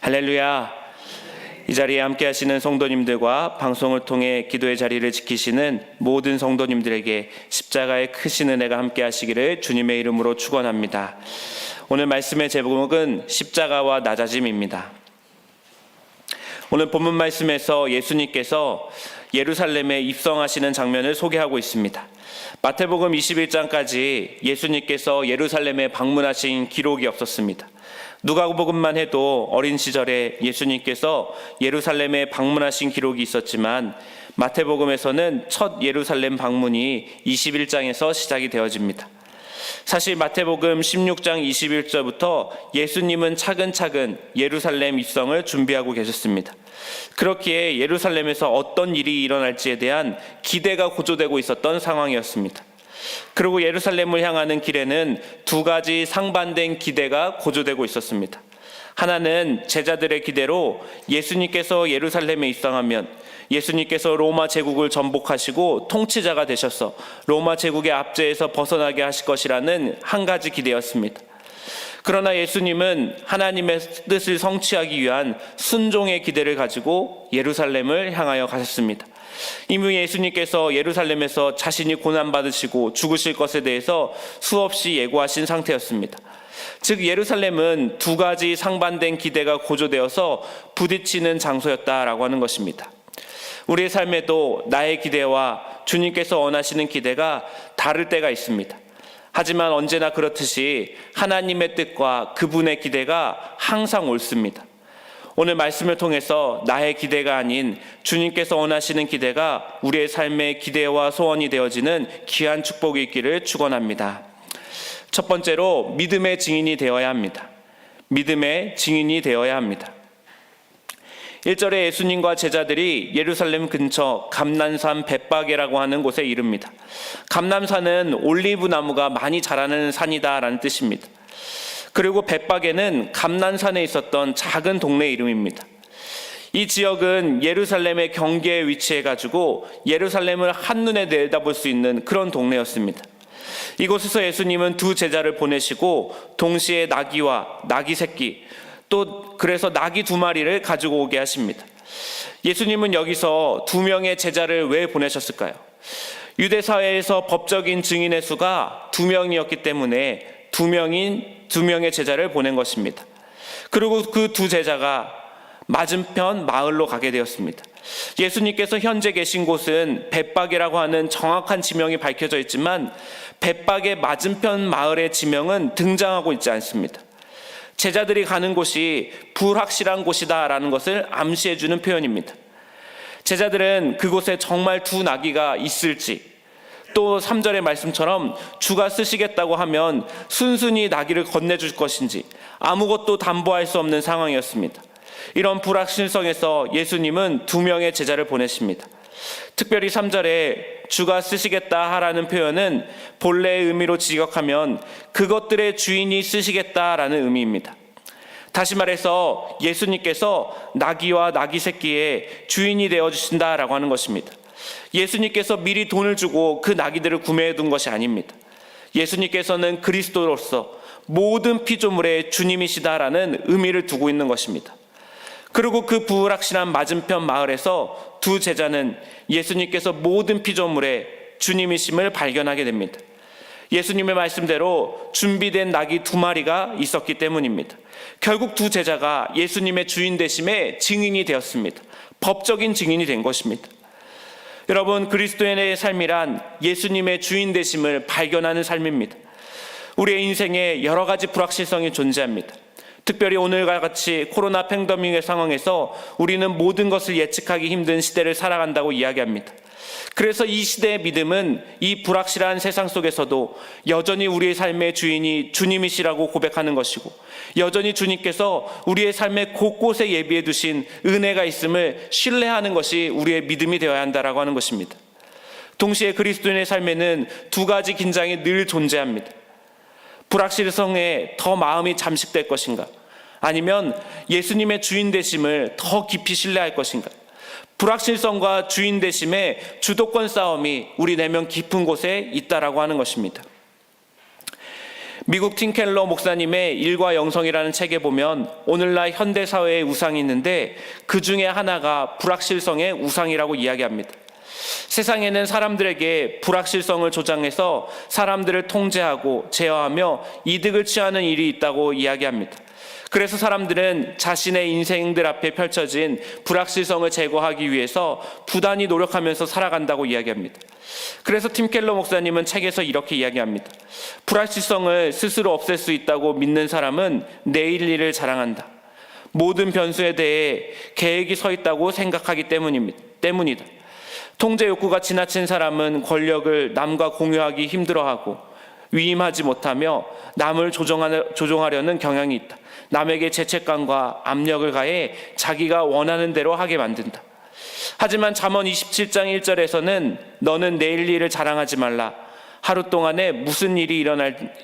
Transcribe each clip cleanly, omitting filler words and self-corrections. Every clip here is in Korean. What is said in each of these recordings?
할렐루야. 이 자리에 함께 하시는 성도님들과 방송을 통해 기도의 자리를 지키시는 모든 성도님들에게 십자가의 크신 은혜가 함께 하시기를 주님의 이름으로 축원합니다. 오늘 말씀의 제목은 십자가와 낮아짐입니다. 오늘 본문 말씀에서 예수님께서 예루살렘에 입성하시는 장면을 소개하고 있습니다. 마태복음 21장까지 예수님께서 예루살렘에 방문하신 기록이 없었습니다. 누가복음만 해도 어린 시절에 예수님께서 예루살렘에 방문하신 기록이 있었지만 마태복음에서는 첫 예루살렘 방문이 21장에서 시작이 되어집니다. 사실 마태복음 16장 21절부터 예수님은 차근차근 예루살렘 입성을 준비하고 계셨습니다. 그렇기에 예루살렘에서 어떤 일이 일어날지에 대한 기대가 고조되고 있었던 상황이었습니다. 그리고 예루살렘을 향하는 길에는 두 가지 상반된 기대가 고조되고 있었습니다. 하나는 제자들의 기대로 예수님께서 예루살렘에 입성하면 예수님께서 로마 제국을 전복하시고 통치자가 되셔서 로마 제국의 압제에서 벗어나게 하실 것이라는 한 가지 기대였습니다. 그러나 예수님은 하나님의 뜻을 성취하기 위한 순종의 기대를 가지고 예루살렘을 향하여 가셨습니다. 이미 예수님께서 예루살렘에서 자신이 고난받으시고 죽으실 것에 대해서 수없이 예고하신 상태였습니다. 즉 예루살렘은 두 가지 상반된 기대가 고조되어서 부딪히는 장소였다라고 하는 것입니다. 우리의 삶에도 나의 기대와 주님께서 원하시는 기대가 다를 때가 있습니다. 하지만 언제나 그렇듯이 하나님의 뜻과 그분의 기대가 항상 옳습니다. 오늘 말씀을 통해서 나의 기대가 아닌 주님께서 원하시는 기대가 우리의 삶의 기대와 소원이 되어지는 귀한 축복이 있기를 축원합니다. 첫 번째로 믿음의 증인이 되어야 합니다. 믿음의 증인이 되어야 합니다. 1절에 예수님과 제자들이 예루살렘 근처 감난산 벳바게라고 하는 곳에 이릅니다. 감난산은 올리브 나무가 많이 자라는 산이다라는 뜻입니다. 그리고 벳바게는 감난산에 있었던 작은 동네 이름입니다. 이 지역은 예루살렘의 경계에 위치해가지고 예루살렘을 한눈에 내다볼 수 있는 그런 동네였습니다. 이곳에서 예수님은 두 제자를 보내시고 동시에 나귀와 나귀 새끼 또 그래서 나귀 2마리를 가지고 오게 하십니다. 예수님은 여기서 2명의 제자를 왜 보내셨을까요? 유대 사회에서 법적인 증인의 수가 2명이었기 때문에 2명의 제자를 보낸 것입니다. 그리고 그 두 제자가 맞은편 마을로 가게 되었습니다. 예수님께서 현재 계신 곳은 벳바게라고 하는 정확한 지명이 밝혀져 있지만 벳바게 맞은편 마을의 지명은 등장하고 있지 않습니다. 제자들이 가는 곳이 불확실한 곳이다라는 것을 암시해주는 표현입니다. 제자들은 그곳에 정말 두 나귀가 있을지 또 3절의 말씀처럼 주가 쓰시겠다고 하면 순순히 나귀를 건네줄 것인지 아무것도 담보할 수 없는 상황이었습니다. 이런 불확실성에서 예수님은 2명의 제자를 보내십니다. 특별히 3절에 주가 쓰시겠다 하라는 표현은 본래의 의미로 직역하면 그것들의 주인이 쓰시겠다라는 의미입니다. 다시 말해서 예수님께서 나귀와 나귀 새끼의 주인이 되어주신다라고 하는 것입니다. 예수님께서 미리 돈을 주고 그 나귀들을 구매해 둔 것이 아닙니다. 예수님께서는 그리스도로서 모든 피조물의 주님이시다라는 의미를 두고 있는 것입니다. 그리고 그 불확실한 맞은편 마을에서 두 제자는 예수님께서 모든 피조물의 주님이심을 발견하게 됩니다. 예수님의 말씀대로 준비된 나귀 2마리가 있었기 때문입니다. 결국 두 제자가 예수님의 주인 되심의 증인이 되었습니다. 법적인 증인이 된 것입니다. 여러분, 그리스도인의 삶이란 예수님의 주인 되심을 발견하는 삶입니다. 우리의 인생에 여러 가지 불확실성이 존재합니다. 특별히 오늘과 같이 코로나 팬데믹의 상황에서 우리는 모든 것을 예측하기 힘든 시대를 살아간다고 이야기합니다. 그래서 이 시대의 믿음은 이 불확실한 세상 속에서도 여전히 우리의 삶의 주인이 주님이시라고 고백하는 것이고 여전히 주님께서 우리의 삶의 곳곳에 예비해 두신 은혜가 있음을 신뢰하는 것이 우리의 믿음이 되어야 한다라고 하는 것입니다. 동시에 그리스도인의 삶에는 두 가지 긴장이 늘 존재합니다. 불확실성에 더 마음이 잠식될 것인가? 아니면 예수님의 주인 되심을 더 깊이 신뢰할 것인가? 불확실성과 주인 되심의 주도권 싸움이 우리 내면 깊은 곳에 있다라고 하는 것입니다. 미국 팀켈러 목사님의 일과 영성이라는 책에 보면 오늘날 현대사회의 우상이 있는데 그 중에 하나가 불확실성의 우상이라고 이야기합니다. 세상에는 사람들에게 불확실성을 조장해서 사람들을 통제하고 제어하며 이득을 취하는 일이 있다고 이야기합니다. 그래서 사람들은 자신의 인생들 앞에 펼쳐진 불확실성을 제거하기 위해서 부단히 노력하면서 살아간다고 이야기합니다. 그래서 팀켈러 목사님은 책에서 이렇게 이야기합니다. 불확실성을 스스로 없앨 수 있다고 믿는 사람은 내일 일을 자랑한다. 모든 변수에 대해 계획이 서 있다고 생각하기 때문이다. 통제 욕구가 지나친 사람은 권력을 남과 공유하기 힘들어하고 위임하지 못하며 남을 조종하려는 경향이 있다. 남에게 죄책감과 압력을 가해 자기가 원하는 대로 하게 만든다. 하지만 잠언 27장 1절에서는 너는 내일 일을 자랑하지 말라. 하루 동안에 무슨 일이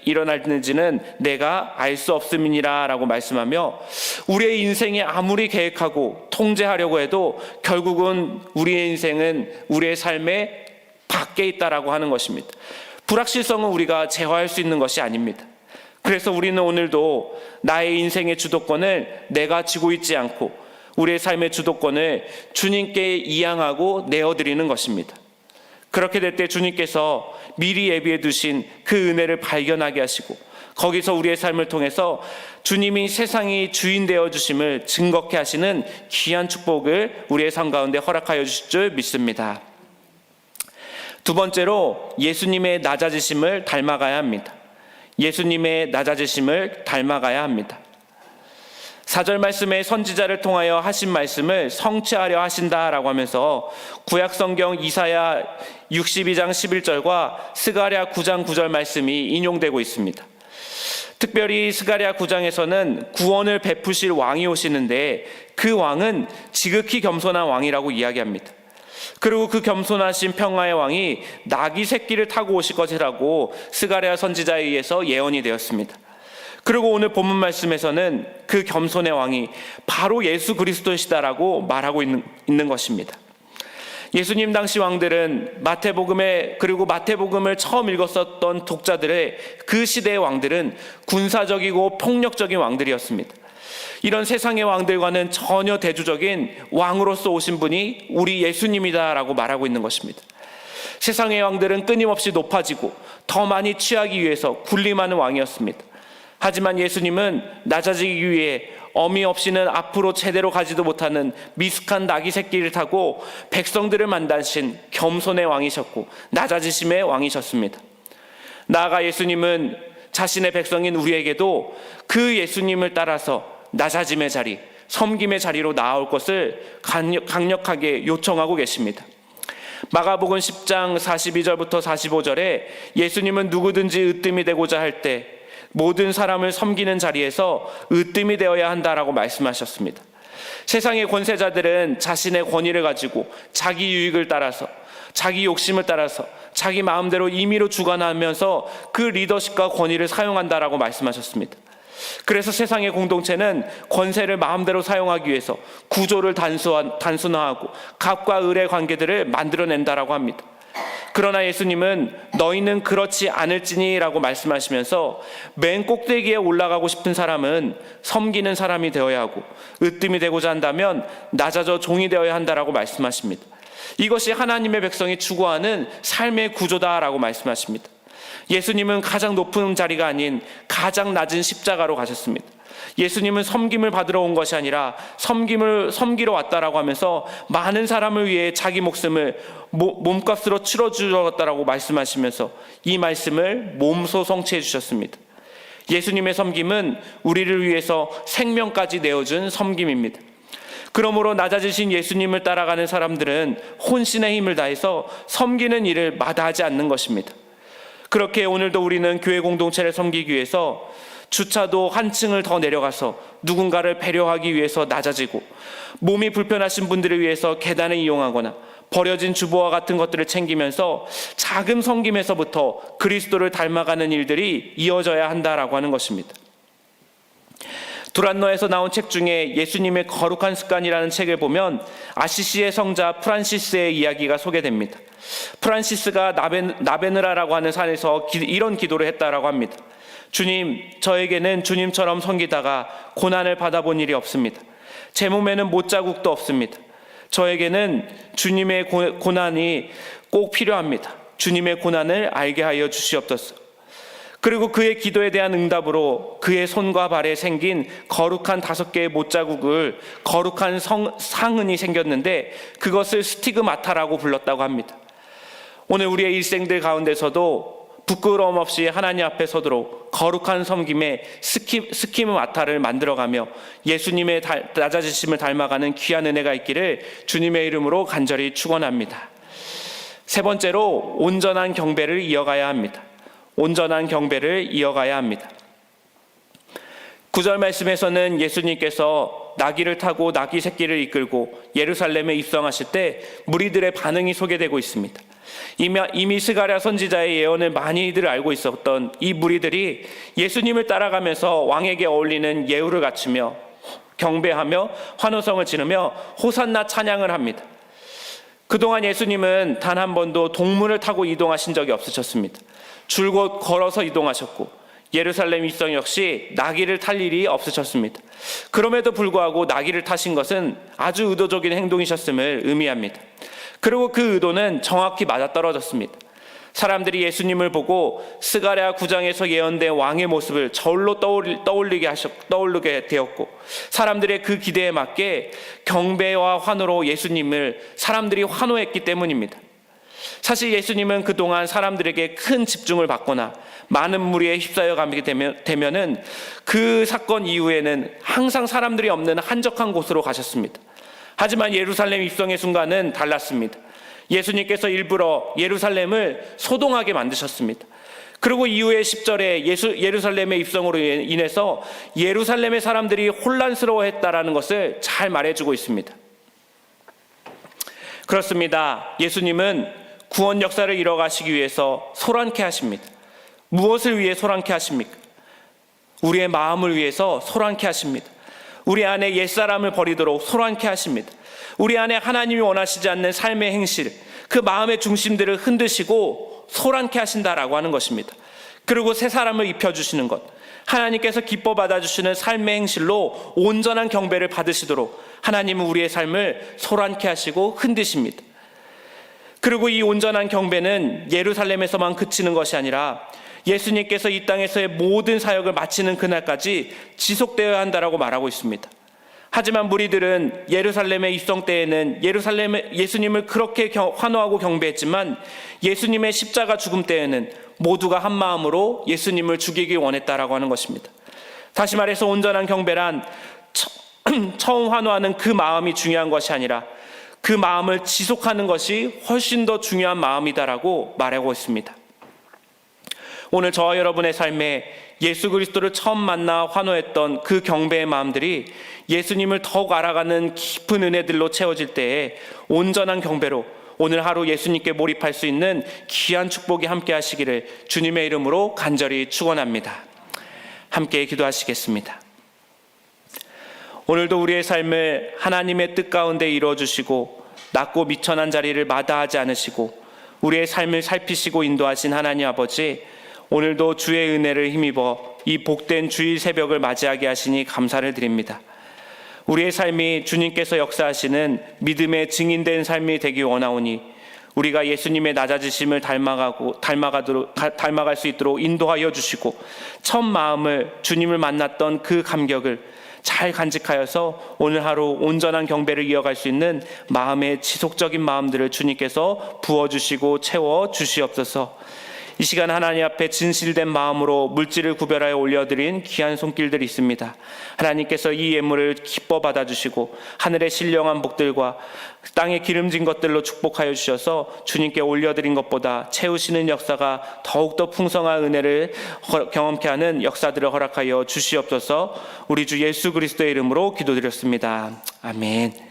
일어날는지는 내가 알 수 없음이니라 라고 말씀하며 우리의 인생이 아무리 계획하고 통제하려고 해도 결국은 우리의 인생은 우리의 삶의 밖에 있다라고 하는 것입니다. 불확실성은 우리가 제어할 수 있는 것이 아닙니다. 그래서 우리는 오늘도 나의 인생의 주도권을 내가 쥐고 있지 않고 우리의 삶의 주도권을 주님께 이양하고 내어드리는 것입니다. 그렇게 될 때 주님께서 미리 예비해 두신 그 은혜를 발견하게 하시고 거기서 우리의 삶을 통해서 주님이 세상의 주인 되어 주심을 증거케 하시는 귀한 축복을 우리의 삶 가운데 허락하여 주실 줄 믿습니다. 두 번째로 예수님의 낮아지심을 닮아가야 합니다. 예수님의 낮아지심을 닮아가야 합니다. 4절 말씀에 선지자를 통하여 하신 말씀을 성취하려 하신다라고 하면서 구약성경 이사야 62장 11절과 스가랴 9장 9절 말씀이 인용되고 있습니다. 특별히 스가랴 9장에서는 구원을 베푸실 왕이 오시는데 그 왕은 지극히 겸손한 왕이라고 이야기합니다. 그리고 그 겸손하신 평화의 왕이 나귀 새끼를 타고 오실 것이라고 스가랴 선지자에 의해서 예언이 되었습니다. 그리고 오늘 본문 말씀에서는 그 겸손의 왕이 바로 예수 그리스도시다라고 말하고 있는 것입니다. 예수님 당시 왕들은 마태복음을 처음 읽었었던 독자들의 그 시대의 왕들은 군사적이고 폭력적인 왕들이었습니다. 이런 세상의 왕들과는 전혀 대조적인 왕으로서 오신 분이 우리 예수님이다라고 말하고 있는 것입니다. 세상의 왕들은 끊임없이 높아지고 더 많이 취하기 위해서 군림하는 왕이었습니다. 하지만 예수님은 낮아지기 위해 어미 없이는 앞으로 제대로 가지도 못하는 미숙한 나귀 새끼를 타고 백성들을 만나신 겸손의 왕이셨고 낮아지심의 왕이셨습니다. 나아가 예수님은 자신의 백성인 우리에게도 그 예수님을 따라서 낮아짐의 자리, 섬김의 자리로 나아올 것을 강력하게 요청하고 계십니다. 마가복음 10장 42절부터 45절에 예수님은 누구든지 으뜸이 되고자 할 때 모든 사람을 섬기는 자리에서 으뜸이 되어야 한다라고 말씀하셨습니다. 세상의 권세자들은 자신의 권위를 가지고 자기 유익을 따라서 자기 욕심을 따라서 자기 마음대로 임의로 주관하면서 그 리더십과 권위를 사용한다라고 말씀하셨습니다. 그래서 세상의 공동체는 권세를 마음대로 사용하기 위해서 구조를 단순화하고 갑과 을의 관계들을 만들어낸다라고 합니다. 그러나 예수님은 너희는 그렇지 않을지니라고 말씀하시면서 맨 꼭대기에 올라가고 싶은 사람은 섬기는 사람이 되어야 하고 으뜸이 되고자 한다면 낮아져 종이 되어야 한다라고 말씀하십니다. 이것이 하나님의 백성이 추구하는 삶의 구조다라고 말씀하십니다. 예수님은 가장 높은 자리가 아닌 가장 낮은 십자가로 가셨습니다. 예수님은 섬김을 받으러 온 것이 아니라 섬기러 왔다라고 하면서 많은 사람을 위해 자기 목숨을 몸값으로 치러주었다라고 말씀하시면서 이 말씀을 몸소 성취해 주셨습니다. 예수님의 섬김은 우리를 위해서 생명까지 내어준 섬김입니다. 그러므로 낮아지신 예수님을 따라가는 사람들은 혼신의 힘을 다해서 섬기는 일을 마다하지 않는 것입니다. 그렇게 오늘도 우리는 교회 공동체를 섬기기 위해서 주차도 한 층을 더 내려가서 누군가를 배려하기 위해서 낮아지고 몸이 불편하신 분들을 위해서 계단을 이용하거나 버려진 주보와 같은 것들을 챙기면서 작은 섬김에서부터 그리스도를 닮아가는 일들이 이어져야 한다라고 하는 것입니다. 두란노에서 나온 책 중에 예수님의 거룩한 습관이라는 책을 보면 아시시의 성자 프란시스의 이야기가 소개됩니다. 프란시스가 나베느라라고 하는 산에서 이런 기도를 했다라고 합니다. 주님, 저에게는 주님처럼 섬기다가 고난을 받아본 일이 없습니다. 제 몸에는 못자국도 없습니다. 저에게는 주님의 고난이 꼭 필요합니다. 주님의 고난을 알게 하여 주시옵소서. 그리고 그의 기도에 대한 응답으로 그의 손과 발에 생긴 거룩한 5개의 못자국을 거룩한 상흔이 생겼는데 그것을 스티그마타라고 불렀다고 합니다. 오늘 우리의 일생들 가운데서도 부끄러움 없이 하나님 앞에 서도록 거룩한 섬김의 스키마타를 만들어가며 예수님의 낮아지심을 닮아가는 귀한 은혜가 있기를 주님의 이름으로 간절히 축원합니다. 세 번째로 온전한 경배를 이어가야 합니다. 온전한 경배를 이어가야 합니다. 9절 말씀에서는 예수님께서 나귀를 타고 나귀 새끼를 이끌고 예루살렘에 입성하실 때 무리들의 반응이 소개되고 있습니다. 이미 스가랴 선지자의 예언을 많이들 알고 있었던 이 무리들이 예수님을 따라가면서 왕에게 어울리는 예우를 갖추며 경배하며 환호성을 지르며 호산나 찬양을 합니다. 그동안 예수님은 단 한 번도 동물을 타고 이동하신 적이 없으셨습니다. 줄곧 걸어서 이동하셨고 예루살렘 입성 역시 나귀를 탈 일이 없으셨습니다. 그럼에도 불구하고 나귀를 타신 것은 아주 의도적인 행동이셨음을 의미합니다. 그리고 그 의도는 정확히 맞아떨어졌습니다. 사람들이 예수님을 보고 스가랴 9장에서 예언된 왕의 모습을 저울로 떠올리게 되었고 사람들의 그 기대에 맞게 경배와 환호로 예수님을 사람들이 환호했기 때문입니다. 사실 예수님은 그동안 사람들에게 큰 집중을 받거나 많은 무리에 휩싸여 가게 되면은 그 사건 이후에는 항상 사람들이 없는 한적한 곳으로 가셨습니다. 하지만 예루살렘 입성의 순간은 달랐습니다. 예수님께서 일부러 예루살렘을 소동하게 만드셨습니다. 그리고 이후에 10절에 예루살렘의 입성으로 인해서 예루살렘의 사람들이 혼란스러워했다라는 것을 잘 말해주고 있습니다. 그렇습니다. 예수님은 구원 역사를 이뤄가시기 위해서 소란케 하십니다. 무엇을 위해 소란케 하십니까? 우리의 마음을 위해서 소란케 하십니다. 우리 안에 옛사람을 버리도록 소란케 하십니다. 우리 안에 하나님이 원하시지 않는 삶의 행실, 그 마음의 중심들을 흔드시고 소란케 하신다라고 하는 것입니다. 그리고 새 사람을 입혀주시는 것, 하나님께서 기뻐 받아주시는 삶의 행실로 온전한 경배를 받으시도록 하나님은 우리의 삶을 소란케 하시고 흔드십니다. 그리고 이 온전한 경배는 예루살렘에서만 그치는 것이 아니라 예수님께서 이 땅에서의 모든 사역을 마치는 그날까지 지속되어야 한다라고 말하고 있습니다. 하지만 무리들은 예루살렘의 입성 때에는 예수님을 그렇게 환호하고 경배했지만 예수님의 십자가 죽음 때에는 모두가 한 마음으로 예수님을 죽이기 원했다라고 하는 것입니다. 다시 말해서 온전한 경배란 처음 환호하는 그 마음이 중요한 것이 아니라 그 마음을 지속하는 것이 훨씬 더 중요한 마음이다라고 말하고 있습니다. 오늘 저와 여러분의 삶에 예수 그리스도를 처음 만나 환호했던 그 경배의 마음들이 예수님을 더욱 알아가는 깊은 은혜들로 채워질 때에 온전한 경배로 오늘 하루 예수님께 몰입할 수 있는 귀한 축복이 함께 하시기를 주님의 이름으로 간절히 축원합니다. 함께 기도하시겠습니다. 오늘도 우리의 삶을 하나님의 뜻 가운데 이루어주시고 낮고 미천한 자리를 마다하지 않으시고 우리의 삶을 살피시고 인도하신 하나님 아버지, 오늘도 주의 은혜를 힘입어 이 복된 주일 새벽을 맞이하게 하시니 감사를 드립니다. 우리의 삶이 주님께서 역사하시는 믿음의 증인된 삶이 되기 원하오니 우리가 예수님의 낮아지심을 닮아갈 수 있도록 인도하여 주시고 첫 마음을 주님을 만났던 그 감격을 잘 간직하여서 오늘 하루 온전한 경배를 이어갈 수 있는 마음의 지속적인 마음들을 주님께서 부어주시고 채워주시옵소서. 이 시간 하나님 앞에 진실된 마음으로 물질을 구별하여 올려드린 귀한 손길들이 있습니다. 하나님께서 이 예물을 기뻐 받아주시고 하늘의 신령한 복들과 땅에 기름진 것들로 축복하여 주셔서 주님께 올려드린 것보다 채우시는 역사가 더욱더 풍성한 은혜를 경험케 하는 역사들을 허락하여 주시옵소서. 우리 주 예수 그리스도의 이름으로 기도드렸습니다. 아멘.